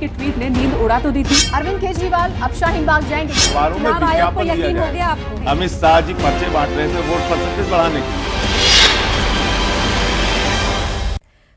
के ट्वीट ने नींद उड़ा तो दी थी। अरविंद केजरीवाल अब शाहीन बाग जाएंगे। अखबारों में चुनाव आयोग पर विज्ञापन दिया यकीन हो जाए। गया आपको? अमित शाह जी पर्चे बांट रहे थे वोट परसेंटेज बढ़ाने के लिए।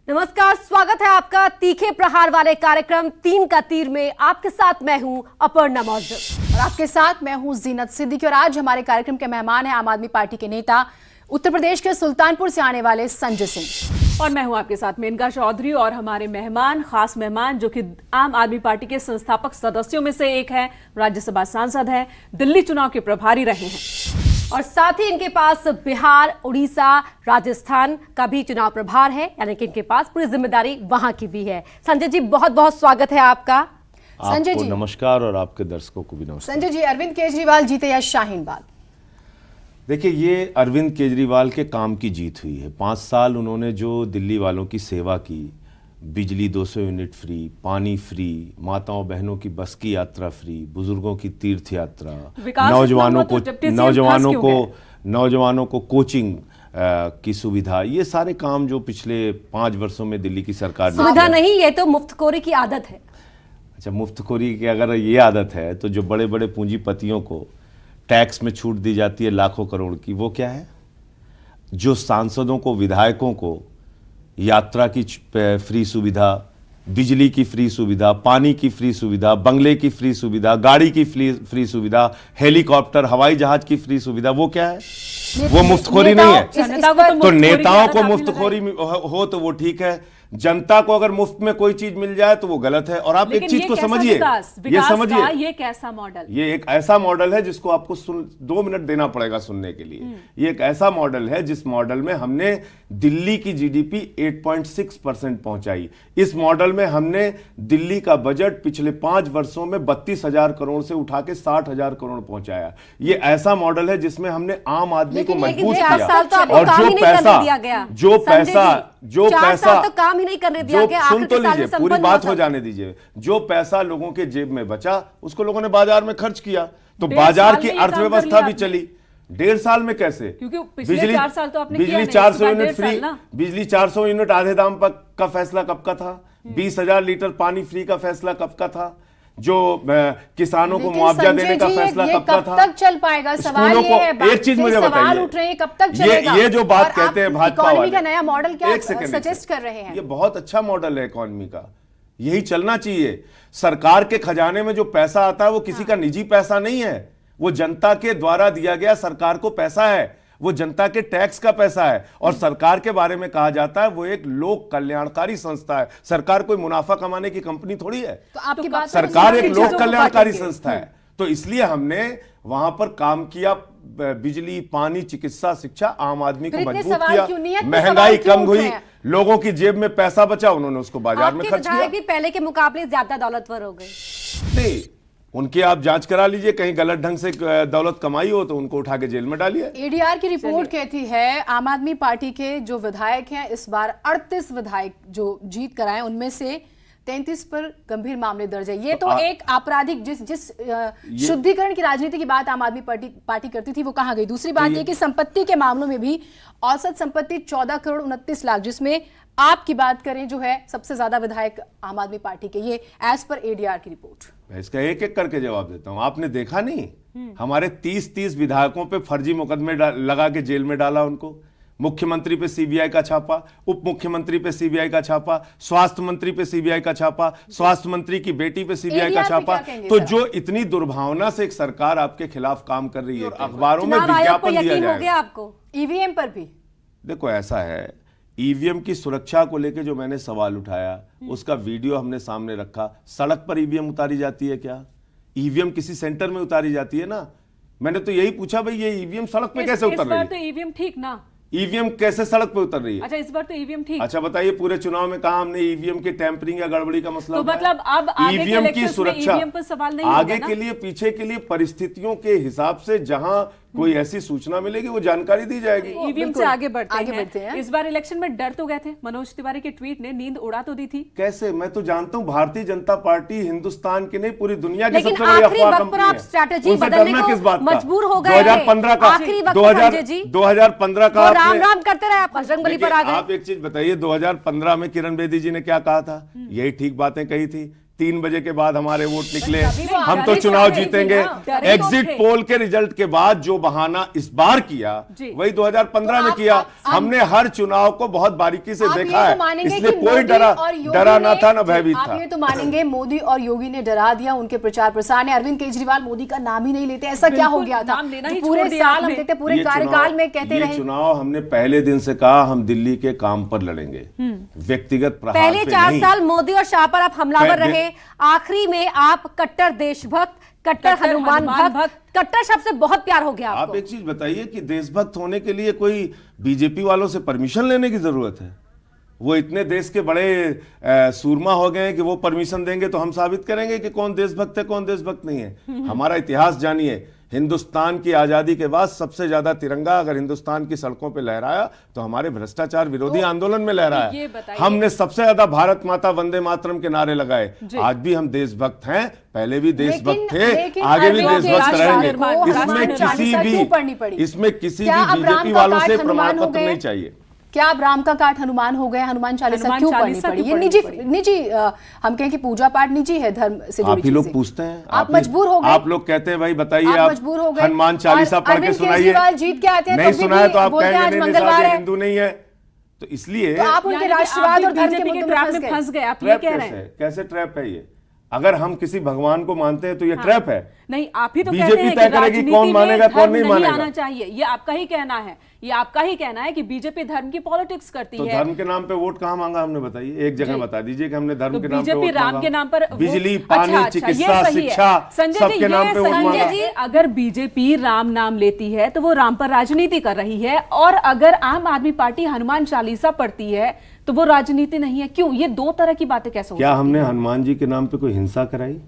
नमस्कार, स्वागत है आपका तीखे प्रहार वाले कार्यक्रम 3 का तीर में। आपके साथ मैं हूं अपर्णा मौजूद और आपके साथ मैं हूं जीनत सिद्दीकी। और आज हमारे कार्यक्रम के मेहमान हैं आम आदमी पार्टी के नेता उत्तर प्रदेश के सुल्तानपुर से आने वाले संजय सिंह। और मैं हूं आपके साथ मेनका चौधरी। और हमारे मेहमान, खास मेहमान जो कि आम आदमी पार्टी के संस्थापक सदस्यों में से एक है, राज्यसभा सांसद हैं, दिल्ली चुनाव के प्रभारी रहे हैं और साथ ही इनके पास बिहार, उड़ीसा, राजस्थान का भी चुनाव प्रभार है, यानी कि इनके पास पूरी जिम्मेदारी वहां की भी है। संजय जी, बहुत बहुत स्वागत है आपका। संजय जी नमस्कार और आपके दर्शकों को भी नमस्कार। संजय जी, अरविंद केजरीवाल जीते या शाहीन बाग? देखिए, ये अरविंद केजरीवाल के काम की जीत हुई है। 5 साल उन्होंने जो दिल्ली वालों की सेवा की, बिजली 200 यूनिट फ्री, पानी फ्री, माताओं बहनों की बस की यात्रा फ्री, बुजुर्गों की तीर्थ यात्रा, नौजवानों को कोचिंग की सुविधा, ये सारे काम जो पिछले 5 वर्षों में दिल्ली की सरकार ने सुविधा नहीं, ये तो मुफ्तखोरी की आदत है। अच्छा, मुफ्तखोरी की अगर ये आदत है तो जो बड़े बड़े पूंजीपतियों को टैक्स में छूट दी जाती है लाखों करोड़ की, वो क्या है? जो सांसदों को, विधायकों को यात्रा की फ्री सुविधा, बिजली की फ्री सुविधा, पानी की फ्री सुविधा, बंगले की फ्री सुविधा, गाड़ी की फ्री सुविधा, हेलीकॉप्टर, हवाई जहाज की फ्री सुविधा, वो क्या है? वो मुफ्तखोरी नहीं है। तो नेताओं को मुफ्तखोरी हो तो वो ठीक है, जनता को अगर मुफ्त में कोई चीज मिल जाए तो वो गलत है। और आप एक चीज को समझिए, ये समझिए, ये कैसा मॉडल? ये एक ऐसा मॉडल है जिसको आपको 2 मिनट देना पड़ेगा सुनने के लिए। ये एक ऐसा मॉडल है जिस मॉडल में हमने दिल्ली की जीडीपी 8.6% पहुंचाई। इस मॉडल में हमने दिल्ली का बजट पिछले 5 वर्षों में 32,000 करोड़ से उठा के 60,0000 करोड़ पहुंचाया। ये ऐसा मॉडल है जिसमें हमने आम आदमी को मजबूत किया। और जो पैसा तो काम ही नहीं करने दिया गया। सुन तो लीजिए, पूरी बात हो जाने दीजिए। जो पैसा लोगों के जेब में बचा उसको लोगों ने बाजार में खर्च किया, तो बाजार की अर्थव्यवस्था भी चली। 1.5 साल में कैसे? क्योंकि पिछले 4 साल तो आपने किया बिजली नहीं, 400 यूनिट 1.5 फ्री, साल बिजली 400 यूनिट आधे दाम पर का फैसला कब का था? 20,000 लीटर पानी फ्री का फैसला कब का था? जो किसानों को मुआवजा देने का फैसला कब का था? कब तक चल पाएगा? सवाल ये है, एक चीज मुझे सवाल उठ रहे हैं, कब तक चलेगा? ये जो बात कहते हैं भाजपा वाले, इकोनॉमी का नया मॉडल क्या सजेस्ट कर रहे हैं? ये बहुत अच्छा मॉडल है इकोनॉमी का, यही चलना चाहिए। सरकार के खजाने में जो पैसा आता है वो किसी का निजी पैसा नहीं है, वो जनता के द्वारा दिया गया सरकार को पैसा है, वो जनता के टैक्स का पैसा है। और सरकार के बारे में कहा जाता है वो एक लोक कल्याणकारी संस्था है। सरकार कोई मुनाफा कमाने की कंपनी थोड़ी है। तो आपकी बात, सरकार एक लोक कल्याणकारी संस्था है। तो इसलिए हमने वहां पर काम किया, बिजली, पानी, चिकित्सा, शिक्षा, आम आदमी को मजबूत किया, महंगाई कम हुई, लोगों की जेब में पैसा बचा, उन्होंने उसको बाजार में खर्च किया। भी पहले के मुकाबले ज्यादा दौलतवर हो गए। नहीं, उनकी आप जांच करा लीजिए, कहीं गलत ढंग से दौलत कमाई हो तो उनको उठा के जेल में डालिए। एडीआर की रिपोर्ट कहती है आम आदमी पार्टी के जो विधायक हैं, इस बार 38 विधायक जो जीत कर आए, उनमें से 33 पर गंभीर मामले दर्ज है। ये तो एक आपराधिक जिस शुद्धिकरण की राजनीति की बात आम आदमी पार्टी करती थी वो कहां गई? दूसरी बात ये कि संपत्ति के मामलों में भी औसत संपत्ति 14 करोड़ 29 लाख, जिसमें आपकी बात करें जो है सबसे ज्यादा विधायक आम आदमी पार्टी के, ये एज पर एडीआर की रिपोर्ट। मैं इसका एक एक करके जवाब देता हूं। आपने देखा नहीं, हमारे 30 विधायकों पे फर्जी मुकदमे लगा के जेल में डाला उनको। मुख्यमंत्री पे सीबीआई का छापा, उप मुख्यमंत्री पे सीबीआई का छापा, स्वास्थ्य मंत्री पे सीबीआई का छापा, स्वास्थ्य मंत्री की बेटी पे सीबीआई का छापा। तो जो इतनी दुर्भावना से एक सरकार आपके खिलाफ काम कर रही है, अखबारों में विज्ञापन दिया जाएगा। आपको ईवीएम पर भी देखो, ऐसा है, ईवीएम की सुरक्षा को लेकर जो मैंने सवाल उठाया उसका वीडियो हमने सामने रखा। सड़क पर ईवीएम उतारी जाती है क्या? ईवीएम किसी सेंटर में उतारी जाती है ना। मैंने तो यही पूछा, भाई ये ईवीएम सड़क पे कैसे उतर रही है? तो ईवीएम ठीक ना, ईवीएम कैसे सड़क पे उतर रही है? अच्छा, इस बार तो ईवीएम ठीक। अच्छा बताइए, पूरे चुनाव में कहा हमने ईवीएम के टैंपरिंग या गड़बड़ी का मसला? तो मतलब अब ईवीएम की सुरक्षा पर सवाल नहीं आगे के लिए, पीछे के लिए परिस्थितियों के हिसाब से जहां कोई ऐसी सूचना मिलेगी वो जानकारी दी जाएगी। ईवीएम से आगे बढ़ते हैं। इस बार इलेक्शन में डर तो गए थे, मनोज तिवारी के ट्वीट ने नींद उड़ा तो दी थी। कैसे? मैं तो जानता हूं भारतीय जनता पार्टी हिंदुस्तान की नहीं पूरी दुनिया की सबसे बड़ी अफवाह कंपनी है। स्ट्रैटेजी बदलने को किस बात का? मजबूर हो गए। 2015 का, 2015 का राम करते रहे, बजरंगबली पर आ गए। आप एक चीज बताइए, 2015 में किरण बेदी जी ने क्या कहा था? यही ठीक बातें कही थी। 3 बजे के बाद हमारे वोट निकले, अभी वो हम तो आजादी चुनाव से जीतेंगे। डरे एग्जिट थे। पोल के रिजल्ट के बाद जो बहाना इस बार किया जी। वही 2015 में तो किया। आप- हमने हर चुनाव को बहुत बारीकी से आप ये देखा तो है, मानेंगे इसलिए कि कोई मोदी और योगी डरा ना ने- था ना भयभीत आप था। ये तो मानेंगे मोदी और योगी ने डरा दिया उनके प्रचार प्रसार ने। अरविंद केजरीवाल मोदी का नाम ही नहीं लेते, ऐसा क्या हो बिल्कुल, गया था? नाम लेना जो ही पूरे छोड़ दिया साल हम आपने। देखते, पूरे ये कार्यकाल में कहते ये रहे। चुनाव हमने पहले दिन से कहा हम दिल्ली के काम पर लड़ेंगे, व्यक्तिगत प्रहार पहले पे 4 नहीं। साल मोदी और शाह पर आप हमलावर पहले- रहे, आखिरी में आप कट्टर देशभक्त, कट्टर कट्टर हनुमान हनुमान भक्त, कट्टर शब्द से बहुत प्यार हो गया आप आपको। एक चीज बताइए कि देशभक्त होने के लिए कोई बीजेपी वालों से परमिशन लेने की जरूरत है? वो इतने देश के बड़े सूरमा हो गए हैं कि वो परमिशन देंगे तो हम साबित करेंगे कि कौन देशभक्त है कौन देशभक्त नहीं है। हमारा इतिहास जानिए, हिंदुस्तान की आजादी के बाद सबसे ज्यादा तिरंगा अगर हिंदुस्तान की सड़कों पे लहराया तो हमारे भ्रष्टाचार विरोधी आंदोलन में ये लहराया। बताइए। हमने सबसे ज्यादा भारत माता वंदे मातरम के नारे लगाए। आज भी हम देशभक्त हैं, पहले भी देशभक्त थे, लेकिन आगे भी अरविंद देशभक्त केजरीवाल रहेंगे। को इसमें हनुमान किसी चालीसा क्यों पढ़नी भी पड़ी? इसमें किसी क्या भी अब राम बीजेपी का वालों काट से हनुमान प्रमाण हो पत्र गए? नहीं चाहिए। क्या अब राम का काट हनुमान हो गए? हनुमान चालीसा हनुमान क्यों पढ़नी चालीसा पड़ी? क्यों ये निजी पढ़नी निजी हम कहें कि पूजा पाठ निजी है, धर्म से जुड़ी आप ही लोग चीजें। पूछते हैं, आप ही- मजबूर हो गए। आप लोग कहते हैं भाई बताइए, आप आप मजबूर हो गए। हनुमान चालीसा और पढ़ के अरविंद सुनाइए। केजरीवाल जीत के आते हैं नहीं तब भी सुनाया तो आप बोलते हैं कहेंगे आज नहीं मंगलवार साहब, है। हिंदू नहीं है। तो इसलिए तो आप उनके यानी कि राष्ट्रवाद आप और धर्म के बीजेपी मुद्दों ट्रैप में में फंस गए, आप ये ट्रैप कह रहे कैसे हैं। है? कैसे ट्रैप है ये? अगर हम किसी भगवान को मानते हैं तो ये ट्रैप है। नहीं, आप ही तो बीजेपी कहते हैं तय कि करेगी राजनीति कौन में मानेगा, कौन धर्म नहीं नहीं मानेगा। आना चाहिए, ये आपका ही कहना है। ये आपका ही कहना है कि बीजेपी धर्म की पॉलिटिक्स करती तो है। धर्म के नाम पे वोट कहाँ मांगा हमने? बताइए, एक जगह जी। बता दीजिए कि हमने धर्म तो के नाम पे बीजेपी वोट राम मांगा। के नाम पर बिजली, अच्छा, पानी, अच्छा, ये चिकित्सा, सही है। शिक्षा, संजय जी, सबके नाम ये पे वोट संजय मांगा। जी, अगर बीजेपी राम नाम लेती है तो वो राम पर राजनीति कर रही है, और अगर आम आदमी पार्टी हनुमान चालीसा पढ़ती है तो वो राजनीति नहीं है। क्यों? ये दो तरह की बातें कैसे हो क्या सकती हमने हैं? हनुमान जी के नाम पे कोई हिंसा कराई?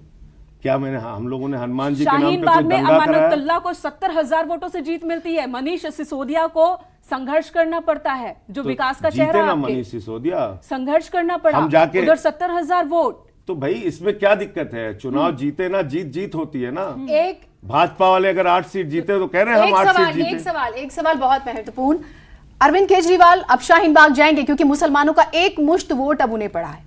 क्या हम लोगों ने हनुमान जी के नाम शाहीन पे कोई बाग में दंगा कराया? अमानुल्लाह को 70,000 वोटों से जीत मिलती है। मनीष सिसोदिया को संघर्ष करना पड़ता है, जो तो विकास का जीते चेहरा ना आपके। मनीष सिसोदिया। संघर्ष करना पड़ा, हम जाके- उधर 70,000 वोट। तो भाई इसमें क्या दिक्कत है? चुनाव जीते ना, जीत होती है ना। एक भाजपा वाले अगर 8 सीट जीते तो कह रहे हैं हम 8 सीट जीते। एक सवाल बहुत महत्वपूर्ण। अरविंद केजरीवाल अब शाहीन बाग जाएंगे क्योंकि मुसलमानों का एक मुश्त वोट अब उन्हें पड़ा है।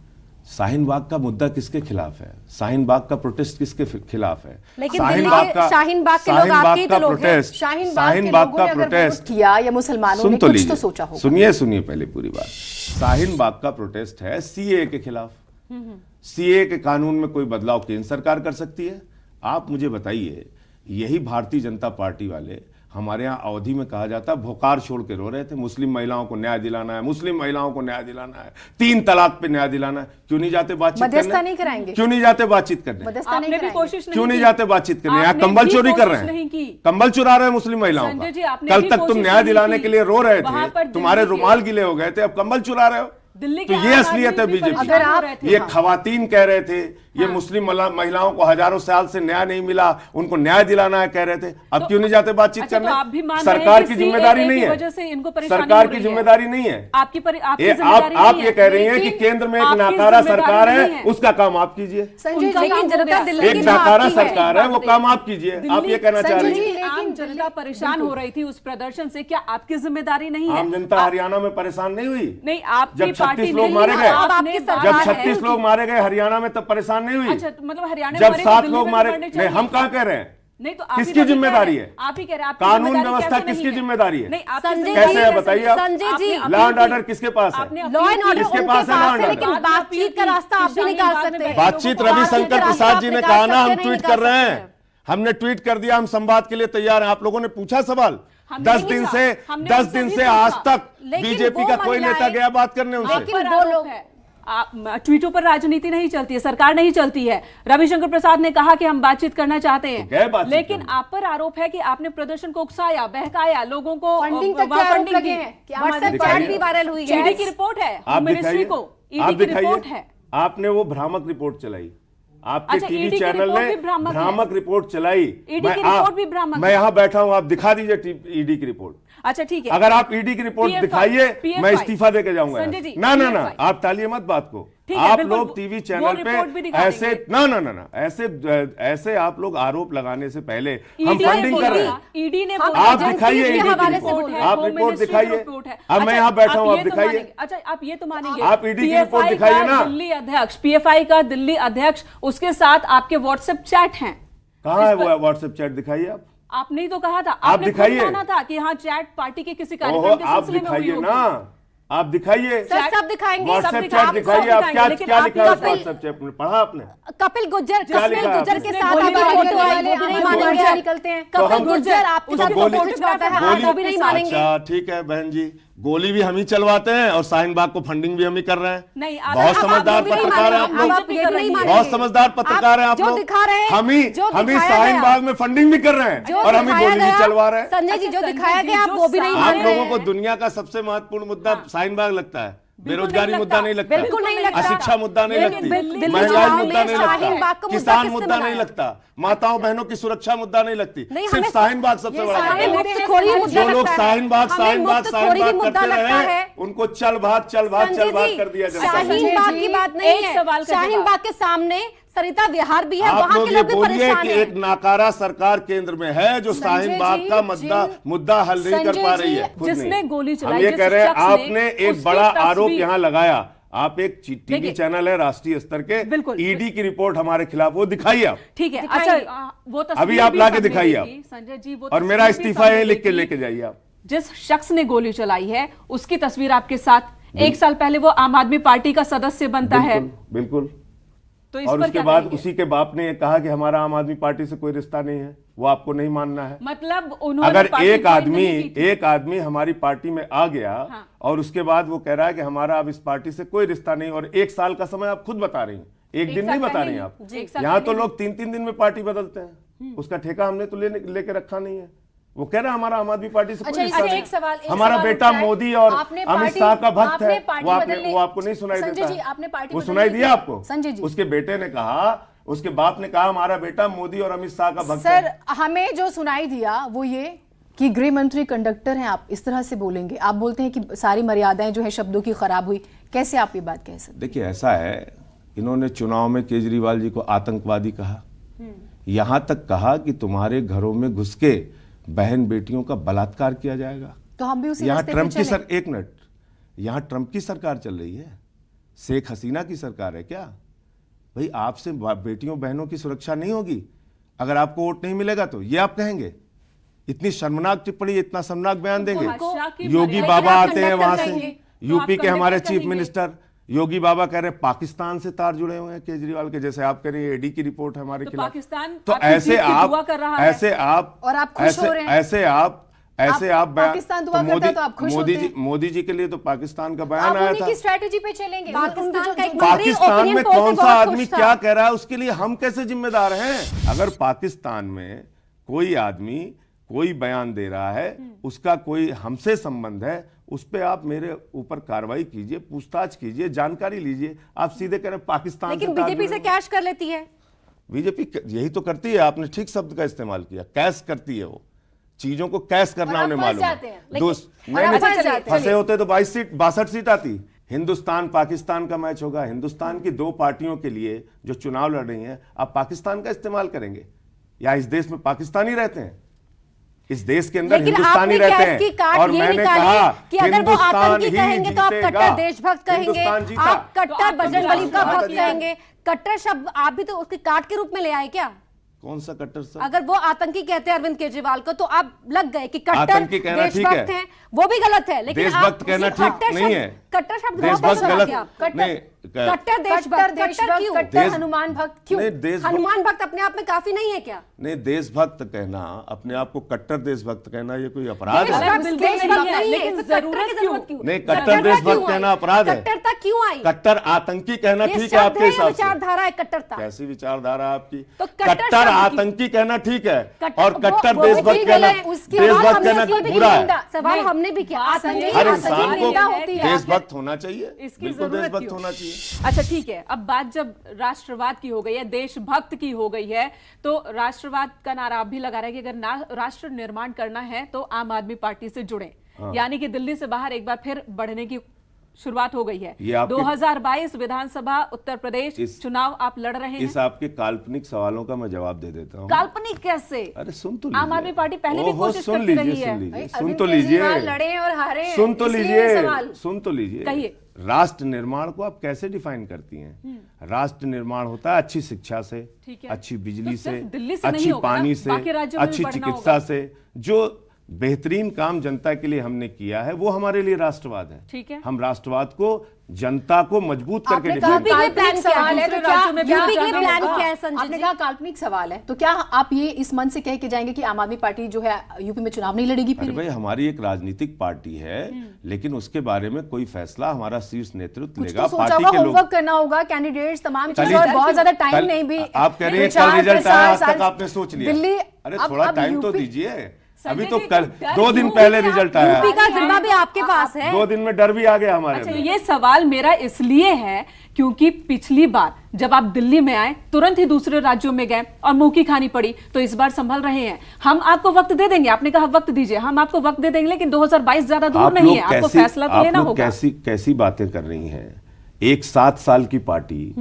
शाहीन बाग का मुद्दा किसके खिलाफ है? शाहीन बाग का प्रोटेस्ट किसके खिलाफ है? लेकिन दिल्ली के शाहीन बाग के लोग आपके ही तो लोग हैं। प्रोटेस्ट, शाहीन शाहीन बाग बाग के का लोगों ने अगर प्रोटेस्ट वोट किया या मुसलमानों ने सुन तो कुछ लीजिए, तो सोचा होगा। सुनिए पहले पूरी बात। शाहीन बाग का प्रोटेस्ट है सीए के खिलाफ। सीए के कानून में कोई बदलाव केंद्र सरकार कर सकती है? आप मुझे बताइए, यही भारतीय जनता पार्टी वाले, हमारे यहाँ अवधि में कहा जाता है भोकार छोड़ के रो रहे थे, मुस्लिम महिलाओं को न्याय दिलाना है, मुस्लिम महिलाओं को न्याय दिलाना है, 3 तलाक पे न्याय दिलाना है। क्यों नहीं जाते बातचीत मध्यस्थता करने? नहीं कराएंगे? क्यों नहीं जाते बातचीत करने? मध्यस्थता नहीं आपने भी कराएंगे? कोशिश नहीं क्यों नहीं की। जाते बातचीत करने? यहाँ आपने कंबल भी चोरी कर कोशिश रहे नहीं हैं, की। कंबल चुरा रहे हैं मुस्लिम महिलाओं संजय जी, का। आपने कल भी तक तुम कोशिश न्याय नहीं दिलाने की। के लिए रो रहे वहाँ पर थे, तुम्हारे दिल्ली के- रुमाल गीले हो गए थे, अब कंबल चुरा रहे हो। दिल्ली तो के ये आम असलियत है आदमी भी बीजेपी। परेशान हो अगर रहे आप- थे। ये खवातीन कह रहे थे ये मुस्लिम महिलाओं को हजारों साल से न्याय नहीं मिला, उनको न्याय दिलाना है कह रहे थे। अब क्यों नहीं जाते बातचीत अच्छा, तो करने? आप भी मान रहे हैं सरकार कि की जिम्मेदारी CAA नहीं की है, वजह से इनको परेशानी सरकार हो की रही है। जिम्मेदारी नहीं है। आपकी ये जिम्मेदारी आप नहीं ये कह रही हैं कि लेकिन केंद्र में एक आपकी नाकारा जिम्मेदारी सरकार नहीं है, है। उसका काम आप कीजिए। संजय जी, लेकिन काम हो जनता गया। दिल्ली एक की नाकारा आपकी है। सरकार है, वो काम आप कीजिए। आप ये कहना चाह रही संजय हैं? जी, आम लेकिन जनता परेशान हो रही थी उस प्रदर्शन से, क्या आपकी जिम्मेदारी नहीं है? आम जनता हरियाणा में परेशान नहीं हुई? नहीं, आपकी जब 36 पार्टी लोग नहीं, मारे गए, आपने आपकी सरकार जब बात है। 36 लोग मारे गए हरियाणा में तब परेशान नहीं हुई? अच्छा, तो मतलब हरियाणा में जब मरे तो 7 दिल्ली लोग में मारे, मरने नहीं चाहिए। हम कहाँ कह रहे हैं? नहीं, तो आप ही किसकी तो अभी कह जिम्मेदारी रहे हैं। है? आप ही कह रहे हैं, आपकी कानून जिम्मेदारी व्यवस्था कैसे किसकी नहीं है? जिम्मेदारी है? नहीं, आपकी संजय जिम्मेदारी कैसे है कैसे बताइए नहीं? आप? संजय जी, आपने लॉ एंड अपील ऑर्डर की। किसके पास है? आपने लॉ एंड ऑर्डर किसके उनके पास है लॉ पास एंड है, ऑर्डर? लेकिन बातचीत का रास्ता आप भी निकाल सकते हैं। बातचीत लोगों को रविशंकर बातचीत प्रसाद का जी ने रास्ता कहा आप ना, हम निकाल ट्वीट सकते कर रहे हैं। हैं, हमने ट्वीट कर दिया, हम संवाद के लिए तैयार हैं। आप लोगों ने पूछा सवाल? हमने 10 नहीं दिन पूछा। से हमने 10 उनसे दिन भी से पूछा। आज तक लेकिन बीजेपी वो का कोई नेता महिलाएं- गया बात करने उनसे? लेकिन पर वो आरोप लोग- है। ट्वीटों पर राजनीति नहीं चलती है, सरकार नहीं चलती है। रविशंकर प्रसाद ने कहा कि हम बातचीत करना चाहते तो गए हैं, बातचीत लेकिन करने। आप पर आरोप है कि आपने प्रदर्शन को उकसाया, बहकाया, लोगों को फंडिंग तक वहाँ के आरोप फंडिंग लगे की। हैं कि आम आदमी व्हाट्सएप दिखाइए। चैट भी वायरल हुई है। ईडी की रिपोर्ट है, आप मिनिस्ट्री दिखाइए, को आप ईडी की रिपोर्ट दिखाइए। है। आपने वो भ्रामक रिपोर्ट चलाई, आपके अच्छा, टीवी ईडी की चैनल रिपोर्ट ने भी भ्रामक है। भ्रामक रिपोर्ट चलाई। ईडी की रिपोर्ट भी भ्रामक मैं है। यहाँ बैठा हूँ, आप दिखा दीजिए ईडी की रिपोर्ट। अच्छा, ठीक है। अगर आप ईडी की रिपोर्ट PFI, दिखाइए, PFI, मैं इस्तीफा देके जाऊंगा। संजय जी, ना ना ना, PFI, आप टालिए मत बात को। ठीक है, आप बिल्कुल, लोग टीवी वो चैनल रिपोर्ट भी पे दिखा ऐसे देंगे। ना ऐसे आप लोग आरोप लगाने से पहले हम ईडी ने फंडिंग कर रहे हैं। ईडी ने हम बोला, आप एजेंसी दिखाइए के ईडी की हवाले से रिपोर्ट, बोल रहे आप होम रिपोर्ट मिनिस्ट्री की दिखाइए। रिपोर्ट है। अब मैं अच्छा, यहाँ बैठा हूँ, ये आप तो दिखाइए। मानेंगे। अच्छा, आप ये तो मानेंगे, आप ईडी की रिपोर्ट PFI दिखाइए का ना। दिल्ली अध्यक्ष, पीएफआई का दिल्ली अध्यक्ष, उसके साथ आपके व्हाट्सएप चैट हैं। कहाँ है वो व्हाट्सएप चैट, दिखाइए आप। आपने ही तो कहा था, आप आपने खुद दिखाइए। माना था कि हाँ चैट पार्टी के किसी ओहो, कार्यक्रम के आप सिलसिले में हुई दिखाइए होगी। ना, आप दिखाइए सर सब दिखाएंगे, सब व्हाट्सएप दिखाएंगे, चैट दिखाइए। आप क्या लेकिन क्या आप लिखा है उस कपिल- व्हाट्सएप चैट में, पढ़ा आपने? कपिल गुर्जर क्या लिखा है गुर्जर के आपने? साथ गोली आपकी मारने फोटो आई, वाले वो भी नहीं हमारे मानेंगे। गुर्जर निकलते हैं तो कपिल हम- गुर्जर आपकी तो फोटो गोली- खिंचवाता है, गोली- वो भी नहीं मानेंगे। अच्छा ठीक है बहन जी, गोली भी हम ही चलवाते हैं और शाहीन बाग को फंडिंग भी हम ही कर रहे हैं। नहीं, आप- बहुत आप समझदार ये भी नहीं पत्रकार हैं आप मानेंगे, लोग, आप ये भी नहीं मानेंगे। बहुत समझदार पत्रकार हैं आप जो लोग। दिखा रहे हैं, हम ही जो हम ही दिखाया शाहीन गया, बाग में फंडिंग भी कर रहे हैं जो और हम ही दिखाया गोली भी गया, चलवा रहे हैं। संजय जी जो अच्छा, दिखाया संजय जी, गया आप जो वो भी नहीं सामने- आप मान रहे लोगों को हैं। दुनिया का सबसे महत्वपूर्ण मुद्दा शाहीन बाग लगता है, बिल्कुल बेरोजगारी नहीं मुद्दा लगता। नहीं लगता, बिल्कुल नहीं लगता। अशिक्षा मुद्दा नहीं लेकिन लगती, दिल्ली महंगाई चुनाव मुद्दा में नहीं शाहीन बाग लगता, का मुद्दा किसान किसने मुद्दा नहीं बनाया? लगता, माताओं बहनों की सुरक्षा मुद्दा नहीं लगती, नहीं, सिर्फ हमें- शाहीन बाग सबसे ये बड़ा हमें मुद्दा है। मुफ्तखोरी मुद्दा जो लोग लगता है। शाहीन बाग हमें मुफ्तखोरी भी मुद्दा करते लगता रहे है। उनको चल भाग संजय जी, कर दिया जाता है। शाहीन बाग की बात नहीं एक है, सवाल का शाहीन जवाब। बाग के सामने सरिता विहार भी है, आप वहां लोग के ये लोग भी बोलिए परेशान कि हैं। एक नाकारा सरकार केंद्र में है जो संजय शाहीन बाग जी, का जिन- मुद्दा हल नहीं कर संजय पा रही जी, है, खुद जिसने नहीं। गोली हम चलाई, ये जिस कह रहे हैं, शख्स ने आपने एक उसकी बड़ा आरोप तस्वीर- यहाँ लगाया। आप एक टीवी देखिए, चैनल है राष्ट्रीय स्तर के, बिल्कुल। ईडी की रिपोर्ट हमारे खिलाफ, वो दिखाइए आप। ठीक है। दिखाएंगे। अच्छा, वो तस्वीर अभी आप भी लाके सामने दिखाइए देखी, आप। संजय जी, वो और मेरा तस्वीर भी इस्तीफा सामने है, लिख के देखी। लेके जाइए आप। जिस शख्स ने गोली चलाई है उसकी तस्वीर आपके साथ, एक साल पहले वो आम आदमी पार्टी का सदस्य बनता है, बिल्कुल बिल्कुल। तो इस और पर उसके क्या बाद कहेंगे? उसी के बाप ने ये कहा कि हमारा आम आदमी पार्टी से कोई रिश्ता नहीं है, वो आपको नहीं मानना है। मतलब उन्होंने अगर पार्टी एक ज्वाइन नहीं की थी। एक आदमी हमारी पार्टी में आ गया हाँ। और उसके बाद वो कह रहा है कि हमारा अब इस पार्टी से कोई रिश्ता नहीं, और एक साल का समय आप खुद बता रही हैं, एक दिन साल नहीं बता पहले रही हैं ही। आप। जी, एक साल यहाँ तो पहले ही। लोग 3-3 दिन में पार्टी बदलते हैं, उसका ठेका हमने तो लेके रखा नहीं है। वो कह रहा है हमारा आम आदमी पार्टी से अच्छा, कोई रिश्ता इससे नहीं। एक सवाल हमारा बेटा उठता है। मोदी और आपने अमित पार्टी- शाह का भक्त आपने है, पार्टी वो बदलने- आपको नहीं सुनाई संजय देता जी, है। आपने पार्टी वो बदलने सुनाई की- दिया आपको? संजय जी। उसके बेटे ने कहा, उसके बाप ने कहा हमारा बेटा मोदी और अमित शाह का भक्त सर है। हमें जो सुनाई दिया वो ये कि गृह मंत्री कंडक्टर हैं, आप इस तरह से बोलेंगे, आप बोलते हैं कि सारी मर्यादाएं जो है शब्दों की खराब हुई, कैसे आप ये बात कह सकते देखिए ऐसा है, इन्होंने चुनाव में केजरीवाल जी को आतंकवादी कहा, यहां तक कहा कि तुम्हारे घरों में घुस के बहन बेटियों का बलात्कार किया जाएगा। तो हम भी उसी यहाँ रास्ते पे ट्रंप की चलें। एक मिनट, यहाँ ट्रंप की सरकार चल रही है, शेख हसीना की सरकार है क्या? भाई आपसे बेटियों बहनों की सुरक्षा नहीं होगी, अगर आपको वोट नहीं मिलेगा तो ये आप कहेंगे? इतनी शर्मनाक टिप्पणी, इतना शर्मनाक बयान देंगे? भाषा की योगी मर्यादा- बाबा आप आते हैं कंडक्टर वहां से, कहेंगे, यूपी आप के हमारे कंडक्टर चीफ कहेंगे। मिनिस्टर योगी बाबा कह रहे हैं पाकिस्तान से तार जुड़े हुए हैं केजरीवाल के, जैसे आप कह रहे हैं ईडी की रिपोर्ट है हमारे तो खिलाफ। पाकिस्तान तो आपकी ऐसे जीत की आप दुआ कर रहा है। ऐसे आप और आप खुश हो रहे हैं। ऐसे आप बयान- पाकिस्तान दुआ करता है तो आप खुश मोदी होते जी, मोदी जी के लिए तो पाकिस्तान का आप बयान आया उन्हीं था। की स्ट्रेटेजी पे चलेंगे। पाकिस्तान का एक मंत्री पाकिस्तान opinion में poll से कौन सा बहुत आदमी खुश था। क्या कह रहा है उसके लिए हम कैसे जिम्मेदार हैं? अगर पाकिस्तान में कोई आदमी कोई बयान दे रहा है, उसका कोई हमसे संबंध है, उस पे आप मेरे ऊपर कार्रवाई कीजिए, पूछताछ कीजिए, जानकारी लीजिए। आप सीधे कह रहे हैं पाकिस्तान लेकिन से तार बीजेपी जुड़े से हुए। कैश कर लेती है। बीजेपी यही तो करती है, आपने ठीक शब्द का इस्तेमाल किया, कैश करती है वो, चीजों को कैश करना और उन्हें आप मालूम फंस जाते हैं। है। दोस्त और आप फंस जाते हैं। फंसे होते तो 62 सीट आती। हिंदुस्तान पाकिस्तान का मैच होगा, हिंदुस्तान की दो पार्टियों के लिए जो चुनाव लड़ रही हैं, आप पाकिस्तान का इस्तेमाल करेंगे या इस देश में पाकिस्तानी रहते हैं? इस देश के अंदर लेकिन हिंदुस्तानी आपने रहते कैश की हैं। कार्ड और ये मैंने निकाली कहा कि अगर वो हिंदुस्तान आतंकी ही कहेंगे तो आप जीतेगा। कट्टर देशभक्त कहेंगे, हिंदुस्तान जीता। आप तो कट्टर आप बजरंगबली का हिंदुस्तान भक्त जीता। कहेंगे। कट्टर शब्द आप भी तो उसके कार्ड के रूप में ले आए क्या? कौन सा कट्टर सर? अगर वो आतंकी कहते हैं अरविंद केजरीवाल को, तो आप लग गए कि कट्टर आतंकी कहना ठीक है। देशभक्त हैं, वो भी गलत है। लेकिन देशभक्त आप कहना उसी ठीक कट्टर नहीं शब्द- है। कट्टर शब्द देशभक्त बहुत अच्छा गलत किया आप। नहीं, कट्टर देशभक्त, कट्टर क्यों? कट्टर देश- हनुमान भक्त क्यों? नहीं, देशभक्त हनुमान भक्त अपने आप में काफी नहीं है क्या? नहीं, देशभक्त कहना, अपने आप को कट्टर देशभक्त कहना, ये कोई अपराध है? देशभक्त बिल्कुल देशभक्त नहीं है, नहीं है, लेकिन तो कट्टर जरूरत की क्यों? जरूरत क्यों? नहीं, कट्टर कट्टरता देशभक्त क्यों कहना आई? अपराध है। कट्टरता क्यों आई? कट्टर आतंकी कहना ये ठीक है शब्द आपके है, हिसाब से? विचारधारा है कट्टरता। कैसी विचारधारा आपकी? तो कट्टर कट्टर शब्द की- आतंकी कहना ठीक है, कट्टर- और कट्टर वो देशभक्त ठीक कहना, है, उसके बाद देशभक्त हमने कहना उसको भी बुरा है। निंदा- सवाल नहीं, हमने भी किया। बात आतंकी ये हर है, इंसान आतंकी को निंदा होती है। देशभक्त होना चाहिए, इसकी बिल्कुल जरूरत देशभक्त क्यों? होना चाहिए। अच्छा ठीक है, अब बात जब राष्ट्रवाद की हो गई है, देशभक्त की हो गई है, तो राष्ट्रवाद का नारा आप भी लगा रहे हैं कि अगर राष्ट्र निर्माण करना है तो आम आदमी पार्टी से जुड़े, यानी कि दिल्ली से बाहर एक बार फिर बढ़ने की शुरुआत हो गई है। ये आपके 2022 विधानसभा उत्तर प्रदेश चुनाव आप लड़ रहे हैं। इस आपके काल्पनिक सवालों का मैं जवाब दे देता हूँ। काल्पनिक कैसे? अरे सुन तो आम आदमी पार्टी पहले भी कोशिश करती रही है। सुन तो लीजिए, लड़े और हारे, सुन तो इसलिए लीजिए, सवाल। सुन तो लीजिए। कहिए। राष्ट्र निर्माण को आप कैसे डिफाइन करती हैं? राष्ट्र निर्माण होता है अच्छी शिक्षा से, अच्छी बिजली तो से, सिर्फ दिल्ली से नहीं अच्छी होगा ना, पानी से, बाकी राज्यों में भी अच्छी बढ़ना चिकित्सा होगा। से। जो बेहतरीन काम जनता के लिए हमने किया है वो हमारे लिए राष्ट्रवाद है। ठीक है। हम राष्ट्रवाद को, जनता को मजबूत करके आपने कहा डिफाइन करते हैं। काल्पनिक सवाल है, तो क्या राज्यों में भी यूपी के जाना प्लान होगा। क्या है संजय जी? आपने कहा काल्पनिक सवाल है, तो क्या आप ये इस मन से कह के जाएंगे कि आम आदमी पार्टी जो है यूपी में चुनाव नहीं लड़ेगी? अरे फिर भाई, हमारी एक राजनीतिक पार्टी है, लेकिन उसके बारे में कोई फैसला हमारा शीर्ष नेतृत्व कुछ लेगा। तो सोचा पार्टी होगा, के लोग होमवर्क करना होगा, कैंडिडेट्स तमाम कल चीजें, और बहुत ज्यादा टाइम कल- नहीं भी। आप कह रहे हैं प्रचार, कल रिजल्ट आया, आज प्रसार, तक आपने सोच लिया। दिल्ली, अरे अब थोड़ा टाइम तो यूपी दीजिए। अभी संजय तो जी, कल डर 2 दिन क्यों पहले है? रिजल्ट आया यूपी का जिम्मा भी आपके पास है। 2 दिन में डर भी आ गया हमारे अच्छा, अंदर। ये सवाल मेरा इसलिए है क्योंकि पिछली बार जब आप दिल्ली में आए तुरंत ही दूसरे राज्यों में गए और मुंह की खानी पड़ी, तो इस बार संभल रहे हैं। हम आपको वक्त दे देंगे, आपने कहा वक्त दीजिए, हम आपको वक्त दे देंगे, लेकिन 2022 ज्यादा दूर नहीं है, आपको फैसला तो लेना होगा। कैसी बातें कर रही हैं? एक 7 साल की पार्टी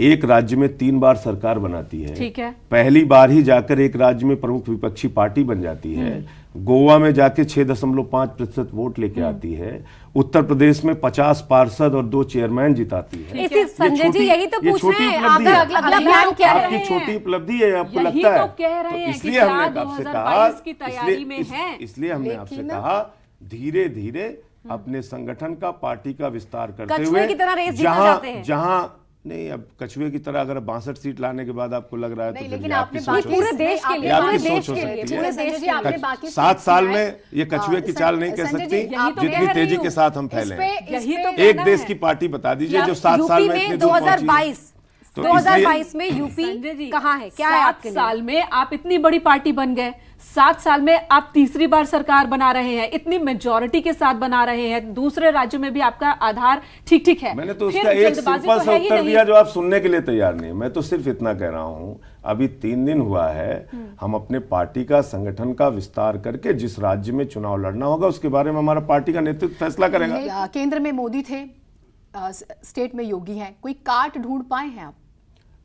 एक राज्य में 3 बार सरकार बनाती है। ठीक है। पहली बार ही जाकर एक राज्य में प्रमुख विपक्षी पार्टी बन जाती है। गोवा में जाके 6.5% वोट लेके आती है। उत्तर प्रदेश में 50 पार्षद और 2 चेयरमैन जिताती है। इसी संजय जी यही तो ये पूछ छोटी रहे हैं, उपलब्धि आपका है। अगला प्लान क्या है? आपकी छोटी उपलब्धि है, आपको यही लगता तो है? कह रहे तो हैं कि इसलिए क्या हमने आपसे 2022 कहा, की तैयारी में है? इसलिए हमने आपसे कहा धीरे धीरे अपने संगठन का, पार्टी का विस्तार करते कछुए हुए की तरह रेस जीतना चाहते हैं। जहां नहीं, अब कछुए की तरह अगर 62 सीट लाने के बाद आपको लग रहा है तो नहीं, फिर लेकिन ये आपकी आपने सोच बाकी हो पूरे सकती है। देश के लिए, ये आपकी पूरे सोच देश हो के सकती लिए, है। पूरे संजय देश जी, के आपने लिए। बाकी 7 साल किया है। में ये कछुए की चाल नहीं कह संजय सकती, जी, यही तो जितनी कह तेजी रही के हूं। साथ हम इस फैले पे- हैं। यही इस तो पे- एक देश की पार्टी बता दीजिए जो 7 साल यूपी में में इतनी दूर पहुंची। 2022 तो 2022 में यूपी संजय जी, कहाँ है, क्या है 7 आपके लिए? साल में आप इतनी बड़ी पार्टी बन गए, 7 साल में आप तीसरी बार सरकार बना रहे हैं, इतनी मेजॉरिटी के साथ बना रहे हैं, दूसरे राज्यों में भी आपका आधार ठीक ठीक है। मैंने तो फिर उसका एक जल्दबाजी सिंपल तो सा है ही उत्तर नहीं। दिया जो आप सुनने के लिए तैयार नहीं है। मैं तो सिर्फ इतना कह रहा हूं, अभी 3 दिन हुआ है, हम अपने पार्टी का, संगठन का विस्तार करके जिस राज्य में चुनाव लड़ना होगा उसके बारे में हमारा पार्टी का नेतृत्व फैसला करेगा। केंद्र में मोदी थे, स्टेट में योगी हैं, कोई काट ढूंढ पाए हैं आप?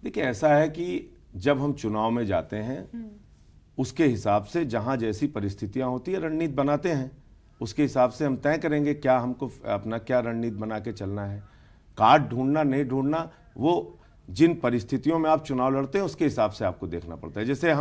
देखिए, ऐसा है कि जब हम चुनाव में जाते हैं उसके हिसाब से जहां जैसी परिस्थितियां होती है रणनीति बनाते हैं, उसके हिसाब से हम तय करेंगे क्या हमको अपना क्या रणनीति बना के चलना है। काट ढूंढना नहीं ढूंढना, वो जिन परिस्थितियों में आप चुनाव लड़ते हैं उसके हिसाब से आपको देखना पड़ता है। जैसे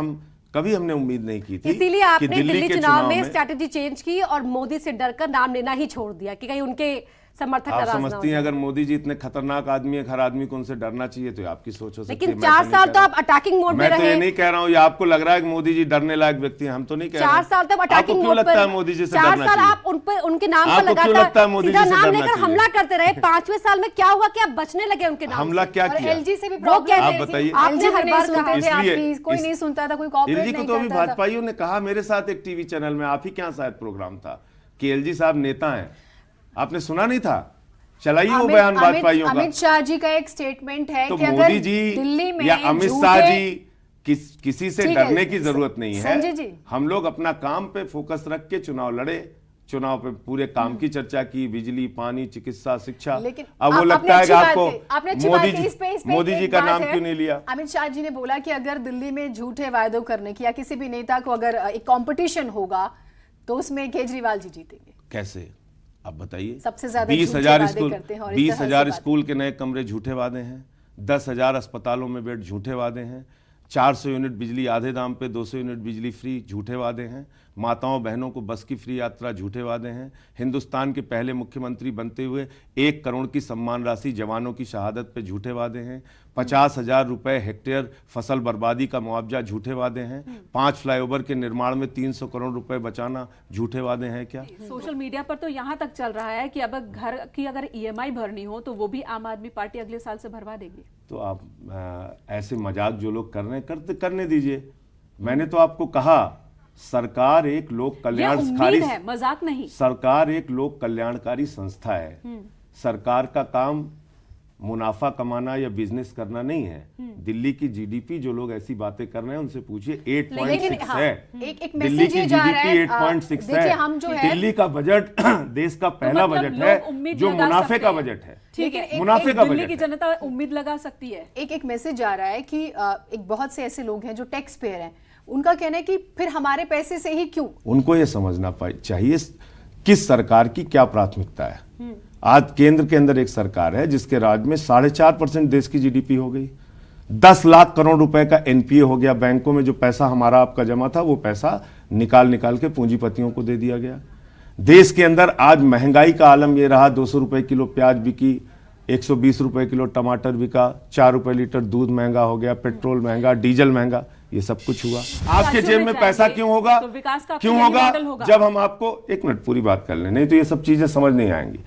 कभी हमने उम्मीद नहीं की थी, इसीलिए कि आपने दिल्ली के चुनाव में स्ट्रैटेजी चेंज की और मोदी से डरकर नाम लेना ही छोड़ दिया कि कहीं उनके समर्थक आप नाराज ना हो समझती हैं जाए। अगर मोदी जी इतने खतरनाक आदमी है, हर आदमी को उनसे डरना चाहिए, तो ये आपकी सोच हो सकती है। लेकिन मैं 4 नहीं साल कह तो रहा आप अटैकिंग मोड में मैं तो ये रहे। नहीं कह रहा हूँ, ये आपको लग रहा है कि मोदी जी डरने लायक व्यक्ति हैं, हम तो नहीं कह रहे 4 साल तक अटैकिंग आपको क्यों मोड लगता पर है मोदी जी से 4 डरना साल चाहिए? आप उन पर उनके नाम पर आपको क्यों लगता है लगातार मोदी सीधा जी से नाम डरना लेकर चाहिए? हमला करते रहे। 5वें साल में क्या हुआ कि आप बचने लगे उनके नाम हमला से? क्या और किया? एलजी से भी वो प्रॉब्लम कहते आप थे, बताइए। आपने हर बार सुनते कहा थे आपकी, इसलिए कोई नहीं सुनता था, कोई कॉपरेट एलजी को नहीं तो अभी करता था। भाजपाइयों ने कहा, मेरे साथ एक टीवी चैनल में, आप ही क्या शायद प्रोग्राम था कि एलजी साहब नेता हैं, आपने सुना नहीं था? चलाइए वो बयान भाजपाइयों का। अमित शाह जी का एक स्टेटमेंट है तो कि अगर मोदी जी दिल्ली में या अमित शाह झूठे- जी किसी से ठीक है, डरने की जरूरत नहीं संजय है। जी। हम लोग अपना काम पे फोकस रख के चुनाव लड़े, चुनाव पे पूरे काम की चर्चा की, बिजली, पानी, चिकित्सा, शिक्षा। लेकिन अब वो आपने लगता है अच्छी कि बात आपको कही, आपने अच्छी मोदी बात कही, इस पे मोदी जी एक का बात नाम है। क्यों नहीं लिया? अमित शाह जी ने बोला कि अगर दिल्ली में झूठे वायदों करने की या किसी भी नेता को अगर एक कंपटीशन होगा तो उसमें केजरीवाल जी जीतेंगे। कैसे, आप बताइए। सबसे ज्यादा 20,000 झूठे स्कूल, वादे करते हैं और इस तरह से 20,000 बात- स्कूल के नए कमरे झूठे वादे हैं, 10,000 अस्पतालों में बेड झूठे वादे हैं, 400 यूनिट बिजली आधे दाम पे, 200 यूनिट बिजली फ्री झूठे वादे हैं, माताओं बहनों को बस की फ्री यात्रा झूठे वादे हैं, हिंदुस्तान के पहले मुख्यमंत्री बनते हुए 1 करोड़ की सम्मान राशि जवानों की शहादत पे झूठे वादे हैं, 50,000 रुपए हेक्टेयर फसल बर्बादी का मुआवजा झूठे वादे हैं, 5 फ्लाईओवर के निर्माण में 300 करोड़ रुपए बचाना झूठे वादे हैं क्या? सोशल मीडिया पर तो यहाँ तक चल रहा है कि अब घर की अगर ईएमआई भरनी हो तो वो भी आम आदमी पार्टी अगले साल से भरवा देगी। तो आप ऐसे मजाक जो लोग कर रहे हैं करने दीजिए। मैंने तो आपको कहा, सरकार एक लोक ये कल्याणकारी, उम्मीद है, मजाक नहीं। सरकार एक लोक कल्याणकारी संस्था है। सरकार का काम मुनाफा कमाना या बिजनेस करना नहीं है। दिल्ली की जीडीपी जो लोग ऐसी बातें कर रहे हैं उनसे पूछिए 8.6 हाँ, है। एक दिल्ली मैसेज की ये जा रहा है, जीडीपी 8.6 देखिए है। हम जो है दिल्ली का बजट देश का पहला मतलब बजट लोग है उम्मीद जो लगा मुनाफे सकते का हैं। बजट है, ठीक है, मुनाफे का दिल्ली बजट की है। जनता उम्मीद लगा सकती है। एक मैसेज जा रहा है कि एक बहुत से ऐसे लोग हैं जो टैक्स पेयर हैं, उनका कहना है कि फिर हमारे पैसे से ही क्यों। उनको ये समझना चाहिए किस सरकार की क्या प्राथमिकता है। आज केंद्र के अंदर एक सरकार है जिसके राज में 4.5% देश की जीडीपी हो गई, 10 लाख करोड़ रुपए का एनपीए हो गया। बैंकों में जो पैसा हमारा आपका जमा था वो पैसा निकाल के पूंजीपतियों को दे दिया गया। देश के अंदर आज महंगाई का आलम ये रहा, 200 रुपए किलो प्याज बिकी, 120 रुपए किलो टमाटर बिका, 4 रुपए लीटर दूध महंगा हो गया, पेट्रोल महंगा, डीजल महंगा, ये सब कुछ हुआ। आपके जेब में पैसा क्यों होगा? तो विकास का क्यों यही मॉडल होगा? जब हम आपको, एक मिनट पूरी बात कर लें, नहीं तो ये सब चीजें समझ नहीं आएंगी।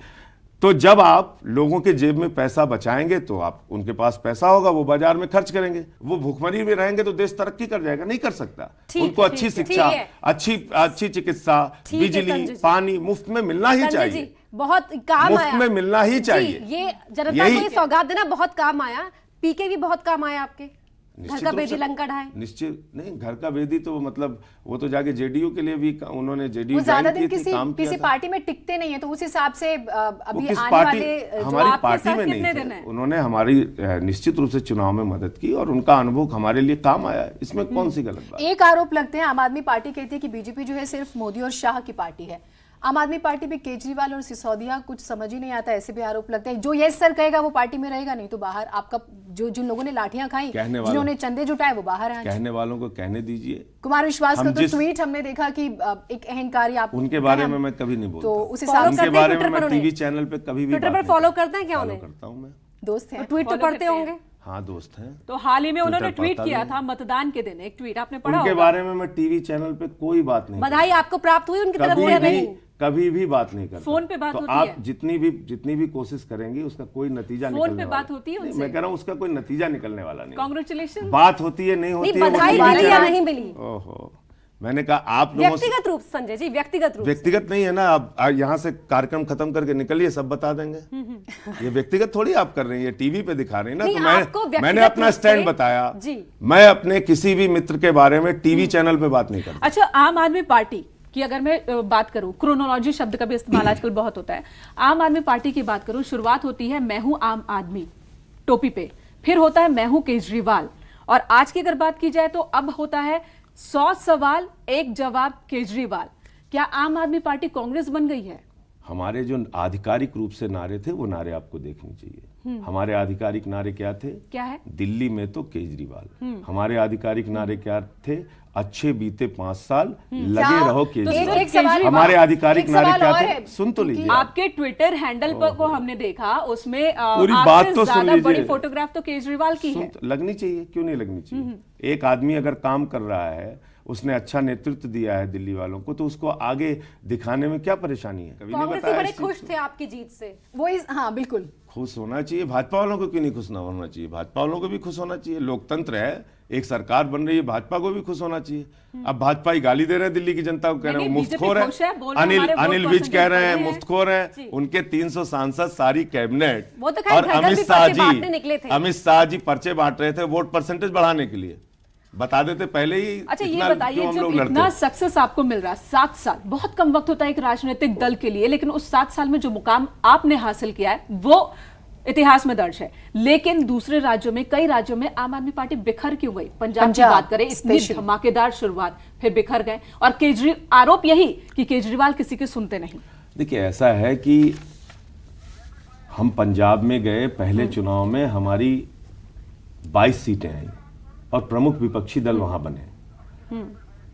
तो जब आप लोगों के जेब में पैसा बचाएंगे तो आप उनके पास पैसा होगा, वो बाजार में खर्च करेंगे। वो भूखमरी में रहेंगे तो देश तरक्की कर जाएगा? नहीं कर सकता। उनको अच्छी शिक्षा, अच्छी चिकित्सा, बिजली, पानी मुफ्त में मिलना ही संजय जी चाहिए, बहुत काम मुफ्त आया, में मिलना ही चाहिए। जी, ये जनता को ये सौगात देना बहुत काम आया। पीके भी बहुत काम आया आपके, घर का बेदी लंका ढाए। निश्चित नहीं, घर का बेदी तो मतलब वो तो जाके जेडीयू के लिए भी उन्होंने जेडीयू वो ज्यादा दिन किसी पार्टी में टिकते नहीं है, तो उस हिसाब से अभी किस आने पार्टी, वाले हमारी आपके पार्टी साथ में कितने नहीं दिन थे। हैं? उन्होंने हमारी निश्चित रूप से चुनाव में मदद की और उनका अनुभव हमारे लिए काम आया। इसमें कौन सी गलत बात? एक आरोप लगते हैं, आम आदमी पार्टी कहती है कि बीजेपी जो है सिर्फ मोदी और शाह की पार्टी है। आम आदमी पार्टी में केजरीवाल और सिसोदिया कुछ समझ ही नहीं आता, ऐसे भी आरोप लगते हैं। जो यस सर कहेगा वो पार्टी में रहेगा, नहीं तो बाहर। आपका जो जिन लोगों ने लाठियां खाई, जिन्होंने चंदे जुटाए, वो बाहर हैं। कहने वालों को कहने दीजिए। कुमार विश्वास का तो ट्वीट हमने देखा कि एक अहंकारी, आप उनके बारे में मैं कभी नहीं बोलता, तो उस हिसाब से उनके बारे में मैं टीवी चैनल पे कभी भी ट्विटर पर फॉलो करते हैं क्या उन्हें? करता हूँ मैं। दोस्त हैं, ट्वीट तो पढ़ते होंगे। हाँ, दोस्त हैं। तो हाल ही में उन्होंने ट्विटर ट्वीट पढ़ता किया भी था मतदान के दिन, एक ट्वीट आपने पढ़ा उनके होगा। बारे में मैं टीवी चैनल पे कोई बात नहीं बधाई आपको प्राप्त हुई उनकी तरफ से? नहीं, कभी भी बात नहीं करता। फोन पे बात तो होती आप है? जितनी भी कोशिश करेंगे उसका कोई नतीजा फोन पे बात होती है उनसे? मैं कह रहा हूँ उसका कोई नतीजा निकलने वाला नहीं। कांग्रेचुलेशन। बात होती है, नहीं होती है, वो बधाई टीवी मिली या चैनल- नहीं मिली? ओहो, मैंने कहा आप लोगों से व्यक्तिगत रूप, संजय जी व्यक्तिगत रूप। व्यक्तिगत नहीं है ना। आप यहाँ से कार्यक्रम खत्म करके निकलिए, सब बता देंगे। ये व्यक्तिगत थोड़ी आप कर रही है, टीवी पे दिखा रही है ना। नहीं, तो आपको व्यक्तिगत मैंने अपना रूप से- स्टैंड बताया। जी। मैं अपने किसी भी मित्र के बारे में टीवी चैनल पे बात नहीं करता। अच्छा, आम आदमी पार्टी की अगर मैं बात करूं, क्रोनोलॉजी शब्द का भी इस्तेमाल आजकल बहुत होता है। आम आदमी पार्टी की बात करूं, शुरुआत होती है मैं हूं आम आदमी टोपी पे, फिर होता है मैं हूं केजरीवाल, और आज की अगर बात की जाए तो अब होता है 100 सवाल 1 जवाब केजरीवाल। क्या आम आदमी पार्टी कांग्रेस बन गई है? हमारे जो आधिकारिक रूप से नारे थे वो नारे आपको देखने चाहिए। हमारे आधिकारिक नारे क्या थे? क्या है? दिल्ली में तो केजरीवाल। हमारे आधिकारिक नारे क्या थे? अच्छे बीते 5 साल, लगे रहो केजरीवाल। एक सवाल, हमारे आधिकारिक एक नारे सवाल क्या और थे? है, सुन तो लीजिए। आपके ट्विटर हैंडल पर को हमने देखा, उसमें पूरी आपसे बात तो सुन ज्यादा लीजिए। बड़ी फोटोग्राफ तो केजरीवाल की है। लगनी चाहिए, क्यों नहीं लगनी चाहिए? एक आदमी अगर काम कर रहा है, उसने अच्छा नेतृत्व दिया है दिल्ली वालों को, तो उसको आगे दिखाने में क्या परेशानी है? कभी नहीं कांग्रेसी बताया बड़े इस चीज खुश को। थे आपकी जीत से। हाँ बिल्कुल खुश होना चाहिए। भाजपा वालों को क्यों नहीं खुश ना होना चाहिए? भाजपा वालों को भी खुश होना चाहिए। लोकतंत्र है, एक सरकार बन रही है, भाजपा को भी खुश होना चाहिए। अब भाजपा ही गाली दे रहे हैं दिल्ली की जनता को, कह रहे हैं नहीं, मुफ्तखोर बीजेपी खुश है, बोल रहे हैं हमारे अनिल वोट विज कह रहे हैं परसेंटेज मुफ्तखोर हैं। उनके 300 सांसद, सारी कैबिनेट वो तो खैर और घर-घर अमित भी शाह पर्चे बांटने निकले थे। अमित शाह जी पर्चे बांट रहे थे वोट परसेंटेज बढ़ाने के लिए। बता देते पहले ही। अच्छा, ये इतना बताइए, क्यों हम जब लोग इतना लड़ते? सक्सेस आपको मिल रहा है, 7 साल बहुत कम वक्त होता है एक राजनीतिक दल के लिए, लेकिन उस 7 साल में जो मुकाम आपने हासिल किया है वो इतिहास में दर्ज है। लेकिन दूसरे राज्यों में, कई राज्यों में आम आदमी पार्टी बिखर क्यों गई? पंजाब की बात करें, इतनी धमाकेदार शुरुआत, फिर बिखर गए, और आरोप यही कि केजरीवाल किसी के सुनते नहीं। देखिए, ऐसा है कि हम पंजाब में गए, पहले चुनाव में हमारी 22 सीटें आई और प्रमुख विपक्षी दल वहां बने।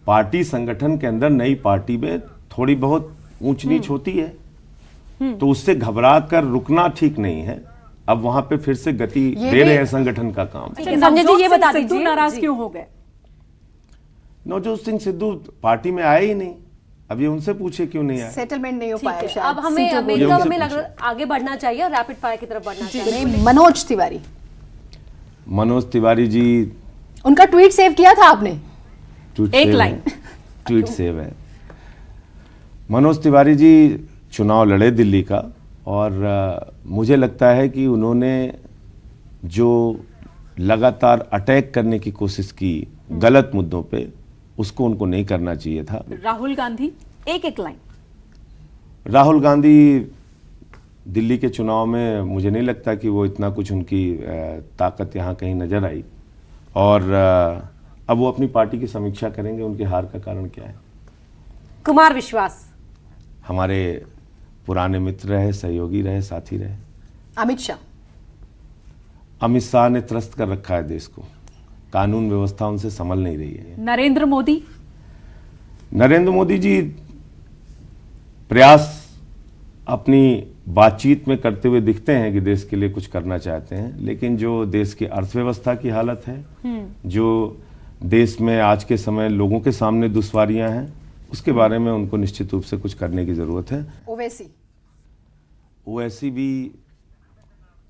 पार्टी संगठन के अंदर नई पार्टी में थोड़ी बहुत ऊंच नीच होती है, तो उससे घबरा कर रुकना ठीक नहीं है। अब वहां पे फिर से गति दे रहे हैं संगठन का काम। संजय जी ये बता सिद्धू दीजिए, नाराज क्यों हो गए? नवजोत सिंह सिद्धू पार्टी में आए ही नहीं। अब ये उनसे पूछे क्यों नहीं आए? सेटलमेंट नहीं हो ठीक पाया है, शायद। अब हमें ये अमेरिका उनसे में लग रहा आगे बढ़ना चाहिए और रैपिड फायर की तरफ बढ़ना चाहिए। मनोज तिवारी, मनोज तिवारी जी, उनका ट्वीट सेव किया था आपने? ट्वीट एक सेव लाइन। है, ट्वीट सेव है। मनोज तिवारी जी चुनाव लड़े दिल्ली का, और मुझे लगता है कि उन्होंने जो लगातार अटैक करने की कोशिश की गलत मुद्दों पे, उसको उनको नहीं करना चाहिए था। राहुल गांधी, एक एक लाइन। राहुल गांधी दिल्ली के चुनाव में मुझे नहीं लगता कि वो इतना कुछ उनकी ताकत यहाँ कहीं नजर आई, और अब वो अपनी पार्टी की समीक्षा करेंगे उनकी हार का कारण क्या है। कुमार विश्वास हमारे पुराने मित्र रहे, सहयोगी रहे, साथी रहे। अमित शाह, अमित शाह ने त्रस्त कर रखा है देश को, कानून व्यवस्था उनसे संभल नहीं रही है। नरेंद्र मोदी, नरेंद्र मोदी जी प्रयास अपनी बातचीत में करते हुए दिखते हैं कि देश के लिए कुछ करना चाहते हैं, लेकिन जो देश की अर्थव्यवस्था की हालत है, जो देश में आज के समय लोगों के सामने दुश्वारियां हैं, उसके बारे में उनको निश्चित रूप से कुछ करने की जरूरत है। ओवैसी भी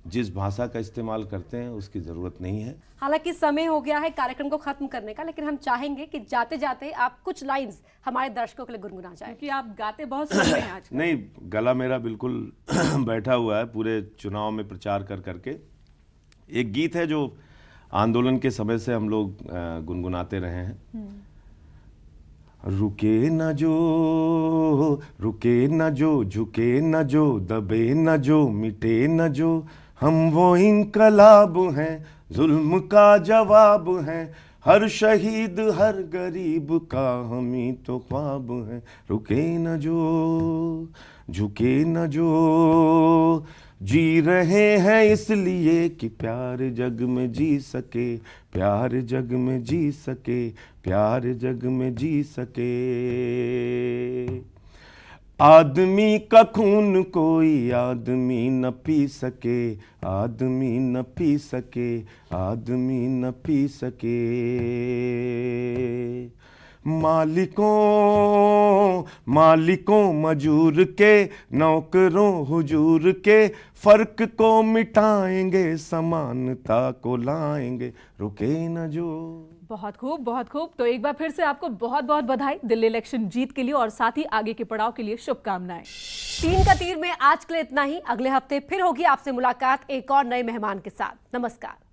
जिस भाषा का इस्तेमाल करते हैं उसकी जरूरत नहीं है। हालांकि समय हो गया है कार्यक्रम को खत्म करने का, लेकिन हम चाहेंगे कि जाते जाते आप कुछ लाइंस हमारे दर्शकों के लिए गुनगुना जाए, क्योंकि आप गाते बहुत सुंदर हैं आज। नहीं, गला मेरा बिल्कुल बैठा हुआ है पूरे चुनाव में प्रचार कर करके। एक गीत है जो आंदोलन के समय से हम लोग गुनगुनाते रहे हैं। रुके न जो, झुके न जो, दबे न जो, मिटे न जो, हम वो इनकलाब हैं, जुल्म का जवाब हैं, हर शहीद हर गरीब का हम ही तो ख्वाब हैं। रुके न जो, झुके न जो, जी रहे हैं इसलिए कि प्यार जग में जी सके, प्यार जग में जी सके, प्यार जग में जी सके। आदमी का खून कोई आदमी न पी सके, आदमी न पी सके, आदमी न पी सके। मालिकों मजूर के, नौकरों हुजूर के, फर्क को मिटाएंगे, समानता को लाएंगे, रुके न जो। बहुत खूब, बहुत खूब। तो एक बार फिर से आपको बहुत बहुत बधाई दिल्ली इलेक्शन जीत के लिए, और साथ ही आगे के पड़ाव के लिए शुभकामनाएं। 3 का तीर में आज के लिए इतना ही। अगले हफ्ते फिर होगी आपसे मुलाकात एक और नए मेहमान के साथ। नमस्कार।